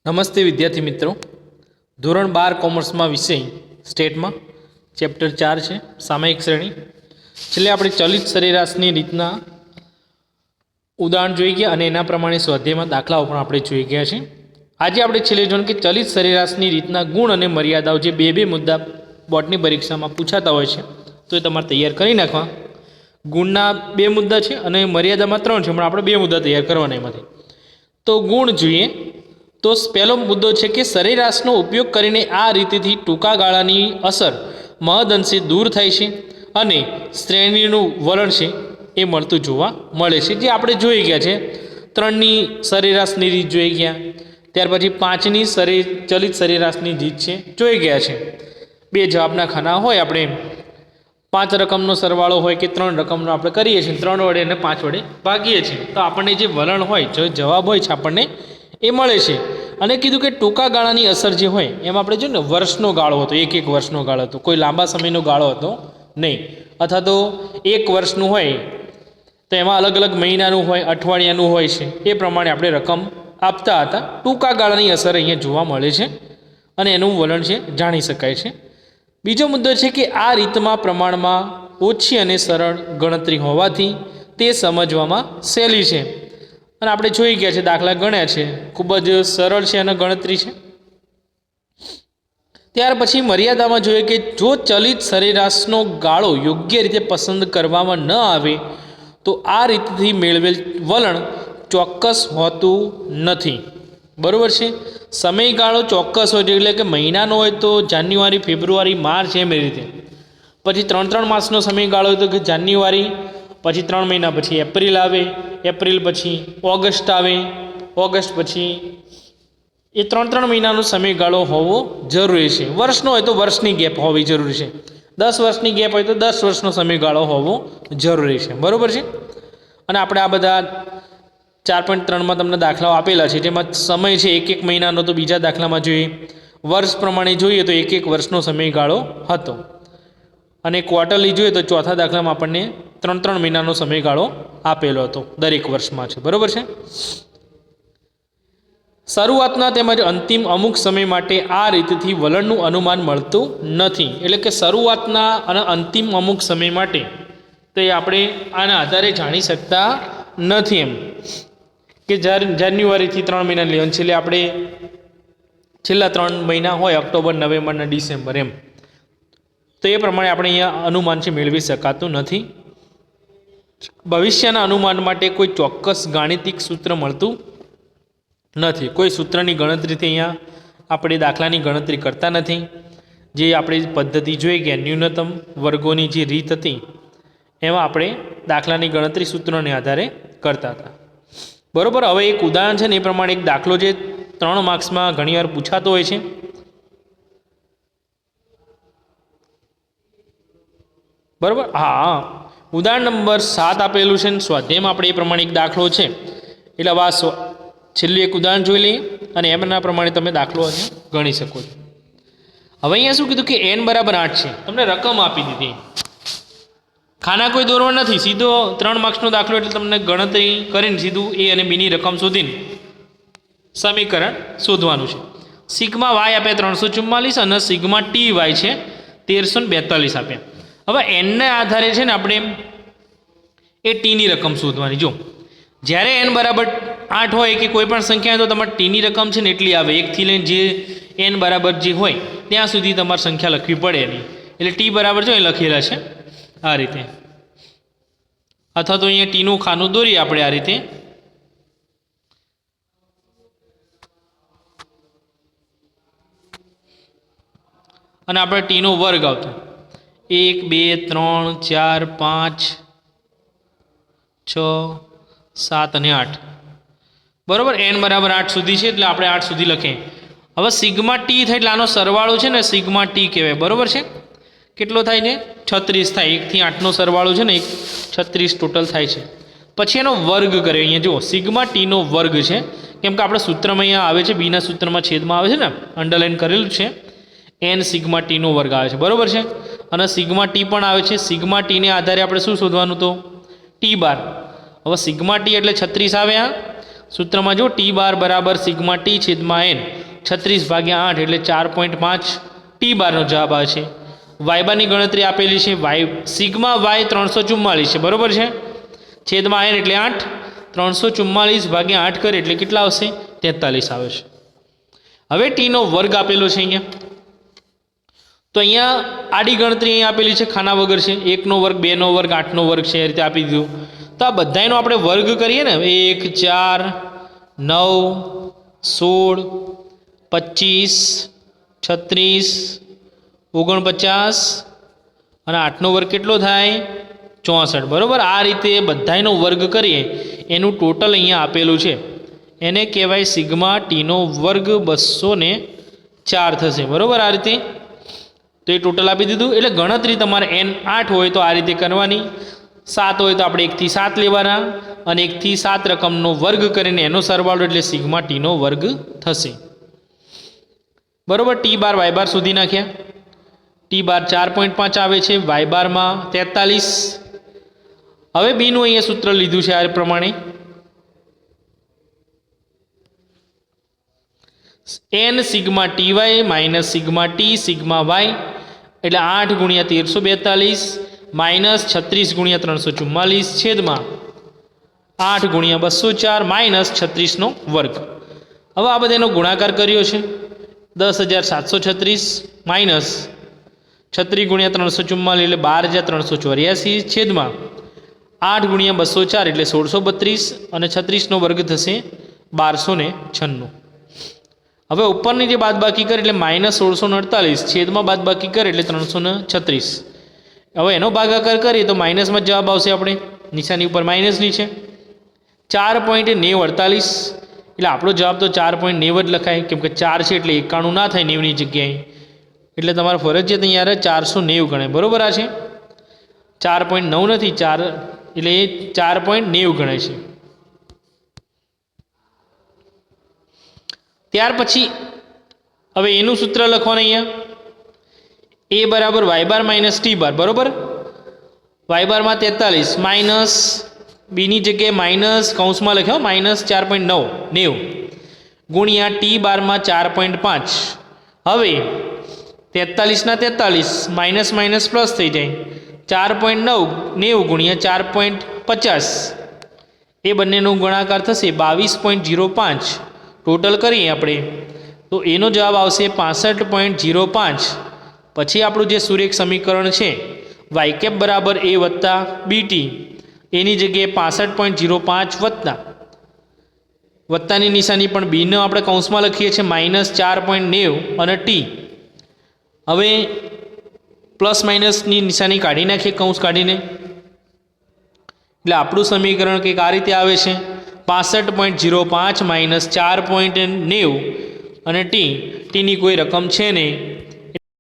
નમસ્તે વિદ્યાર્થી મિત્રો, ધોરણ 12 કોમર્સમાં વિષય સ્ટેટમાં ચેપ્ટર 4 છે સામયિક શ્રેણી. છેલ્લે આપણે ચલિત સરેરાશની રીતના ઉદાહરણ જોઈ ગયા અને એના પ્રમાણે સ્વાધ્યાયમાં દાખલાઓ પણ આપણે જોઈ ગયા છે. આજે આપણે છેલ્લે જોવાનું કે ચલિત સરેરાશની રીતના ગુણ અને મર્યાદાઓ જે બે મુદ્દા બોર્ડની પરીક્ષામાં પૂછાતા હોય છે તો એ તમારે તૈયાર કરી નાખવા. ગુણના 2 મુદ્દા છે અને મર્યાદામાં 3 છે, પણ આપણે 2 મુદ્દા તૈયાર કરવાના એમાંથી. તો ગુણ જોઈએ તો પહેલો મુદ્દો છે કે સરેરાશનો ઉપયોગ કરીને આ રીતથી ટૂંકા ગાળાની અસર મહદઅંશે દૂર થાય છે અને શ્રેણીનું વલણ છે એ મળતું જોવા મળે છે, જે આપણે જોઈ ગયા છે. 3ની સરેરાશની રીત જોઈ ગયા, ત્યાર પછી 5ની ચલિત સરેરાશની રીત છે જોઈ ગયા છે. 2 જવાબના ખાના હોય, આપણે 5 રકમનો સરવાળો હોય કે 3 રકમનો આપણે કરીએ છીએ, 3 વડે અને 5 વડે ભાગીએ છીએ તો આપણને જે વલણ હોય, જે જવાબ હોય છે આપણને એ મળે છે. અને કીધું કે ટૂંકા ગાળાની અસર જે હોય એમાં આપણે જો ને વર્ષનો ગાળો હતો, એક વર્ષનો ગાળો હતો, કોઈ લાંબા સમયનો ગાળો હતો નહીં. અથવા તો 1 વર્ષનું હોય તો એમાં અલગ અલગ મહિનાનું હોય, અઠવાડિયાનું હોય છે, એ પ્રમાણે આપણે રકમ આપતા હતા. ટૂંકા ગાળાની અસર અહીંયા જોવા મળે છે અને એનું વલણ છે જાણી શકાય છે. બીજો મુદ્દો છે કે આ રીતમાં પ્રમાણમાં ઓછી અને સરળ ગણતરી હોવાથી તે સમજવામાં સહેલી છે. અને આપણે જોઈ ગયા છે, દાખલા ગણ્યા છે, ખૂબ જ સરળ છે અને ગણતરી છે. ત્યાર પછી મર્યાદામાં જોઈએ કે જો ચલિત સરેરાશનો ગાળો યોગ્ય રીતે પસંદ કરવામાં ન આવે તો આ રીતથી મેળવેલ વલણ ચોક્કસ હોતું નથી. બરાબર છે. સમયગાળો ચોક્કસ હોય છે, એટલે કે મહિનાનો હોય તો જાન્યુઆરી, ફેબ્રુઆરી, માર્ચ એમ એ રીતે. પછી 3 માસનો સમયગાળો હોય તો કે જાન્યુઆરી, પછી 3 મહિના પછી એપ્રિલ આવે, એપ્રિલ પછી ઓગસ્ટ આવે, ઓગસ્ટ પછી એ 3 મહિનાનો સમયગાળો હોવો જરૂરી છે. વર્ષનો હોય તો વર્ષની ગેપ હોવી જરૂરી છે. 10 વર્ષની ગેપ હોય તો 10 વર્ષનો સમયગાળો હોવો જરૂરી છે. બરાબર છે. અને આપણે આ બધા 4.3માં તમને દાખલાઓ આપેલા છે, જેમાં સમય છે 1 મહિનાનો, તો બીજા દાખલામાં જોઈએ વર્ષ પ્રમાણે જોઈએ તો 1 વર્ષનો સમયગાળો હતો. અને ક્વાર્ટરલી જોઈએ તો ચોથા દાખલામાં આપણને 3 મહિનાનો સમયગાળો આપેલો હતો દરેક વર્ષમાં છે. બરાબર છે. શરૂઆતના તેમજ અંતિમ અમુક સમય માટે આ રીતથી વલણનું અનુમાન મળતું નથી. એટલે કે શરૂઆતના અને અંતિમ અમુક સમય માટે તો એ આપણે આના આધારે જાણી શકતા નથી. એમ કે જાન્યુઆરીથી 3 મહિના લેવાનું છે, એટલે આપણે છેલ્લા 3 મહિના હોય ઓક્ટોબર, નવેમ્બર અને ડિસેમ્બર એમ, તો એ પ્રમાણે આપણે અહીંયા અનુમાન છે મેળવી શકાતું નથી. ભવિષ્યના અનુમાન માટે કોઈ ચોક્કસ ગાણિતિક સૂત્ર મળતું નથી. કોઈ સૂત્રની ગણતરીથી અહીંયા આપણે દાખલાની ગણતરી કરતા નથી. જે આપણે પદ્ધતિ જોઈ ગયા ન્યૂનતમ વર્ગોની જે રીત હતી એમાં આપણે દાખલાની ગણતરી સૂત્રોને આધારે કરતા હતા. બરાબર. હવે એક ઉદાહરણ છે ને એ પ્રમાણે એક દાખલો જે 3 માર્ક્સમાં ઘણીવાર પૂછાતો હોય છે. બરાબર. હા, ઉદાહરણ નંબર 7 આપેલું છે ને સ્વાધ્યાયમાં આપણે એ પ્રમાણે એક દાખલો છે, એટલે હવે છેલ્લું એક ઉદાહરણ જોઈ લઈએ અને એમના પ્રમાણે તમે દાખલો અહીંયા ગણી શકો છો. હવે અહીંયા શું કીધું કે n બરાબર 8 છે, તમને રકમ આપી દીધી, ખાના કોઈ દોરવા નથી, સીધો 3 માર્ક્સનો દાખલો એટલે તમને ગણતરી કરીને સીધું a અને b ની રકમ શોધીને સમીકરણ શોધવાનું છે. સિગ્મા y આપ્યા 344 અને સિગ્મા ty છે 1342 આપ્યા. હવે nના આધારે છે ને આપણે એ ટીની રકમ શોધવાની. જો જ્યારે n બરાબર 8 હોય કે કોઈ પણ સંખ્યા હોય તો તમારે ટીની રકમ છે ને એટલી આવે, 1 થી લઈને જે n બરાબર જે હોય ત્યાં સુધી તમારે સંખ્યા લખવી પડે નહીં. એટલે ટી બરાબર જો એ લખેલા છે આ રીતે, અથવા તો અહીંયા ટીનું ખાનું દોરીએ આપણે આ રીતે. અને આપણે ટીનો વર્ગ આવતો 1 2 3 4 5 6 7 અને 8. બરાબર. n બરાબર 8 સુધી છે એટલે આપણે 8 સુધી લખીએ. હવે સિગ્મા ટી થાય એટલે આનો સરવાળો છે ને સિગ્મા ટી કહેવાય. બરાબર છે. કેટલો થાય છે? 36 થાય. 1 થી 8નો સરવાળો છે ને 36 ટોટલ થાય છે. પછી એનો વર્ગ કર્યો. અહીંયા જુઓ સિગ્મા ટીનો વર્ગ છે, કેમ કે આપણે સૂત્રમાં અહીંયા આવે છે, બીના સૂત્રમાં છેદમાં આવે છે ને, અંડરલાઇન કરેલું છે, n સિગ્મા ટીનો વર્ગ આવે છે. બરાબર છે. અને સિગ્મા ટી પણ આવે છે. સિગ્મા ટીને આધારે આપણે શું શોધવાનું? તો ટી બાર. હવે સિગ્મા ટી એટલે 36 આવે. આ સૂત્રમાં જો ટી બાર બરાબર સિગ્મા ટી છેદમાં n 36/8 એટલે 4.5 ટી બારનો જવાબ આવે છે. વાય બારની ગણતરી આપેલી છે. સિગ્મા વાય 344 છે, બરાબર છે. છેદમાં n એટલે 8, 344/8 કરે એટલે કેટલા આવશે? 43 આવે છે. હવે ટીનો વર્ગ આપેલો છે અહીંયા, તો અહીંયા આડી ગણતરી અહીંયા આપેલી છે, ખાના વગર છે. 1નો વર્ગ, 2નો વર્ગ, 8નો વર્ગ છે, એ રીતે આપી દીધું. તો આ બધાનો આપણે વર્ગ કરીએ ને, 1, 4, 9, 16, 25, 36, 49 અને 8નો વર્ગ કેટલો થાય? 64, બરાબર. આ રીતે બધાનો વર્ગ કરીએ એનું ટોટલ અહીંયા આપેલું છે. એને કહેવાય સિગ્મા ટીનો વર્ગ 204 થશે, બરાબર. આ રીતે તો એ ટોટલ આપી દીધું. એટલે ગણતરી તમારે n 8 હોય તો આ રીતે કરવાની, 7 હોય તો આપણે 1 થી 7 લેવાના, અને 1 થી 7 રકમનો વર્ગ કરીને એનો સરવાળો એટલે સિગ્મા ટીનો વર્ગ થશે, બરાબર. ટી બાર વાય બાર શોધી નાખ્યા. ટી બાર 4.5 આવે છે, વાય બારમાં 43. હવે બીનું અહીંયા સૂત્ર લીધું છે આ પ્રમાણે, n sigma T Y minus sigma T sigma Y એટલે 8 × 1342 માઇનસ 36 × 344 છેદમાં 8 × 204 માઇનસ 36નો વર્ગ. હવે આ બધાનો ગુણાકાર કર્યો છે, 10,736 માઇનસ 36 × 344 એટલે 12,384 છેદમાં 8 × 204 એટલે 1632 અને 36નો વર્ગ થશે 1296. હવે ઉપરની જે બાદબાકી કરે એટલે માઇનસ 1648 છેદમાં બાદબાકી કરે એટલે 336. હવે એનો ભાગાકાર કરીએ તો માઇનસમાં જવાબ આવશે, આપણે નિશાની ઉપર માઇનસની છે. 4.948 એટલે આપણો જવાબ તો 4.9 જ લખાય, કેમ કે 4 છે એટલે 91 ના થાય 90ની જગ્યાએ, એટલે તમારે ફરજિયાત અહીંયા 490 ગણાય, બરાબર. આ છે 4.9 નથી, 4 એટલે એ 4.90 ગણાય છે. ત્યાર પછી હવે એનું સૂત્ર લખવાનું અહીંયા, a બરાબર વાય બાર માઇનસ ટી બાર, બરાબર. વાય બારમાં 43 માઇનસ બીની જગ્યાએ માઇનસ કૌંસમાં લખ્યો માઇનસ 4.9 ગુણ્યા ટી બારમાં 4.5. હવે 43 ના 43 માઇનસ માઇનસ પ્લસ થઈ જાય, 4.9 ગુણ્યા 4.50 એ બંનેનો ગુણાકાર થશે 22.05. ટોટલ કરીએ આપણે તો એનો જવાબ આવશે 65.05. પછી આપણું જે સુરેખ સમીકરણ છે વાય કેપ બરાબર a વત્તા બીટી, એની જગ્યાએ 65.05 વત્તા વત્તાની નિશાની પણ બીને આપણે કૌંસમાં લખીએ છીએ માઇનસ 4.90 અને ટી. હવે પ્લસ માઇનસની નિશાની કાઢી નાખીએ કૌંસ કાઢીને, એટલે આપણું સમીકરણ કંઈક આ રીતે આવે છે, 65.05 માઇનસ 4.90 અને ટીની કોઈ રકમ છે નહીં